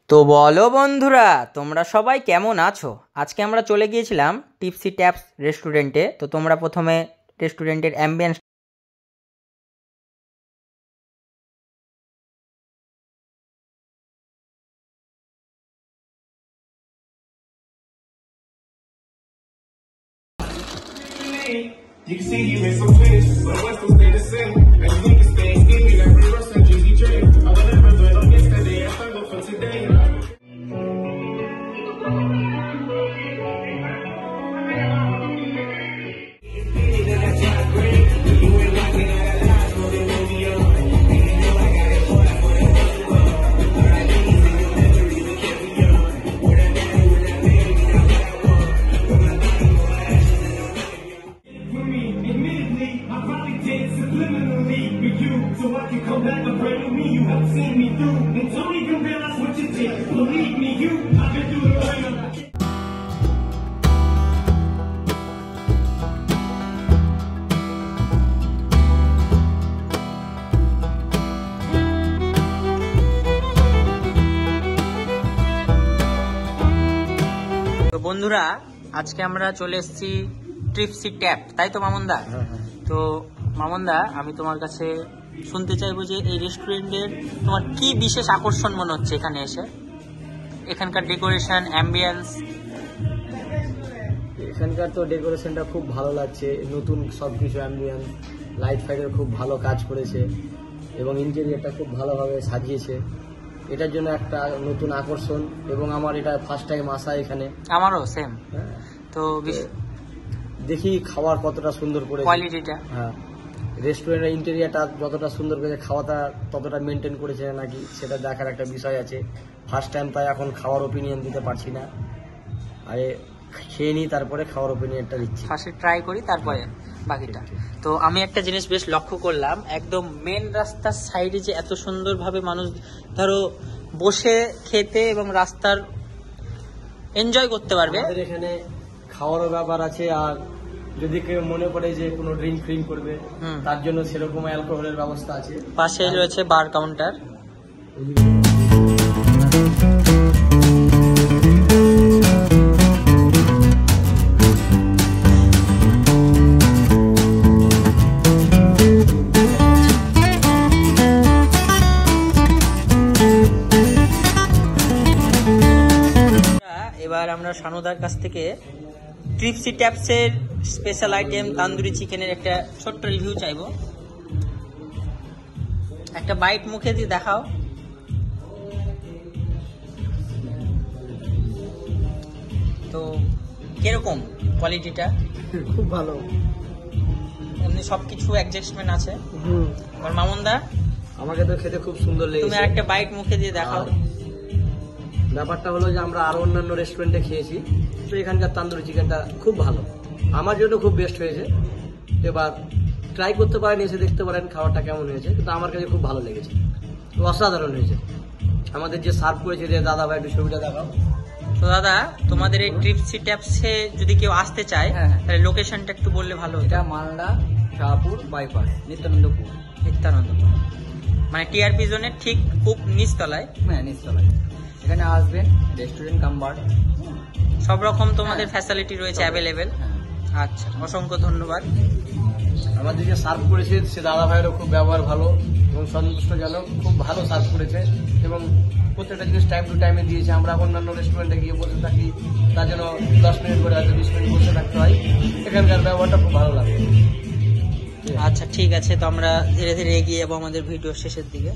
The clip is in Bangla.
তো বলো বন্ধুরা, তোমরা সবাই কেমন আছো? আজকে আমরা চলে গিয়েছিলাম টিপসি ট্যাপস রেস্টুরেন্টে। তো তোমরা প্রথমে রেস্টুরেন্টের ambience You can see you in some fish, but West will stay the same. And you can stay skinny like we Russ and Juicy J. I will never do it on yesterday, I struggle for today. So I can come back and pray with me. You have seen me through, and don't even realize what you did. Believe me, I've been through the rain. তো বন্ধুরা, আজকে আমরা চলে এসেছি টিপসি ট্যাপ, তাই তো মামুনদা? তো মামুনদা, আমি তোমার কাছে শুনতে চাইবো যে এই রেস্টুরেন্টের তোমার কি বিশেষ আকর্ষণ মনে হচ্ছে এখানে এসে? এখানকার ডেকোরেশন, অ্যাম্বিয়েন্স। এখানকার তো ডেকোরেশনটা খুব ভালো লাগছে, নতুন সবকিছু অ্যাম্বিয়েন্স, লাইট ফাইটের খুব ভালো কাজ করেছে এবং ইন্টেরিয়রটা খুব ভালোভাবে সাজিয়েছে। এটার জন্য একটা নতুন আকর্ষণ, এবং আমার এটা ফার্স্ট টাইম আসা এখানে। আমারও সেম। তো দেখি খাবার কতটা সুন্দর করে, কোয়ালিটিটা। হ্যাঁ, রেস্টুরেন্টের ইন্টেরিয়রটা যতটা সুন্দর করেছে, খাওয়াটা ততটা মেনটেন করেছে নাকি সেটা দেখার একটা বিষয় আছে। ফার্স্ট টাইম, তাই এখন খাওয়ার ওপিনিয়ন দিতে পারছি না। আরে খেয়ে নিই, তারপরে খাওয়ার ওপিনিয়নটা দিচ্ছি। ফার্স্টে ট্রাই করি, তারপরে বাকিটা। তো আমি একটা জিনিস বেশ লক্ষ্য করলাম, একদম মেন রাস্তার সাইডে যে এত সুন্দরভাবে মানুষ ধরো বসে খেতে এবং রাস্তার এনজয় করতে পারবে। আমাদের এখানে খাওয়ারও ব্যাপার আছে, আর যদি কেউ মনে করে যে কোনো ড্রিঙ্ক ফ্রিঙ্ক করবে, তার জন্য সেরকম অ্যালকোহলের ব্যবস্থা আছে। পাশেই রয়েছে বার কাউন্টার। এবার আমরা শানুদার কাছ থেকে টিপসি ট্যাপসের স্পেশাল আইটেম তান্দুরি চিকেনের একটা ছোট্ট রিভিউ চাইবো। একটা বাইট মুখে দিয়ে দেখাও। তো কিরকম কোয়ালিটিটা? খুব ভালো, এমনি সবকিছু অ্যাডজাস্টমেন্ট আছে। আর মামুনদা, আমাকে তো খেতে খুব সুন্দর লেগেছে। তুমি একটা বাইট মুখে দিয়ে দেখাও। ব্যাপারটা হলো যে আমরা আরো অন্যান্য রেস্টুরেন্টে খেয়েছি, তো এখানকার তান্দুরি চিকেনটা খুব ভালো, আমার জন্য খুব বেস্ট হয়েছে। এবার ট্রাই করতে পারেন, এসে দেখতে পারেন খাবারটা কেমন হয়েছে, কিন্তু আমার কাছে খুব ভালো লেগেছে, অসাধারণ হয়েছে। আমাদের যে সার্ভ করেছে, যে দাদা ভাই, একটু ছবিটা দেখাও। তো দাদা, তোমাদের এই টিপসি ট্যাপসে যদি কেউ আসতে চায়, তাহলে লোকেশনটা একটু বললে ভালো হতো। এটা মালদা শাহপুর বাইপাস, নিত্যানন্দপুর। মানে টিআরপি জোনের ঠিক খুব নিচতলায়। হ্যাঁ, নিচতলায়। এখানে আসবেন, রেস্টুরেন্ট কাম্বার, সব রকম তোমাদের ফ্যাসিলিটি রয়েছে অ্যাভেলেবেল। আচ্ছা, অসংখ্য ধন্যবাদ। আমাদের যে সার্ভ করেছে সে দাদা ভাইয়েরও খুব ব্যবহার ভালো এবং সন্তুষ্টজনক, খুব ভালো সার্ভ করেছে এবং প্রত্যেকটা জিনিস টাইম টু টাইমে দিয়েছে। আমরা অন্যান্য রেস্টুরেন্টে গিয়ে বসে থাকি, তার জন্য 10 মিনিট করে, হয়তো 20 মিনিট বসে থাকতে হয়। এখানকার ব্যবহারটা খুব ভালো লাগে। আচ্ছা, ঠিক আছে। তো আমরা ধীরে ধীরে এগিয়ে যাবো আমাদের ভিডিও শেষের দিকে।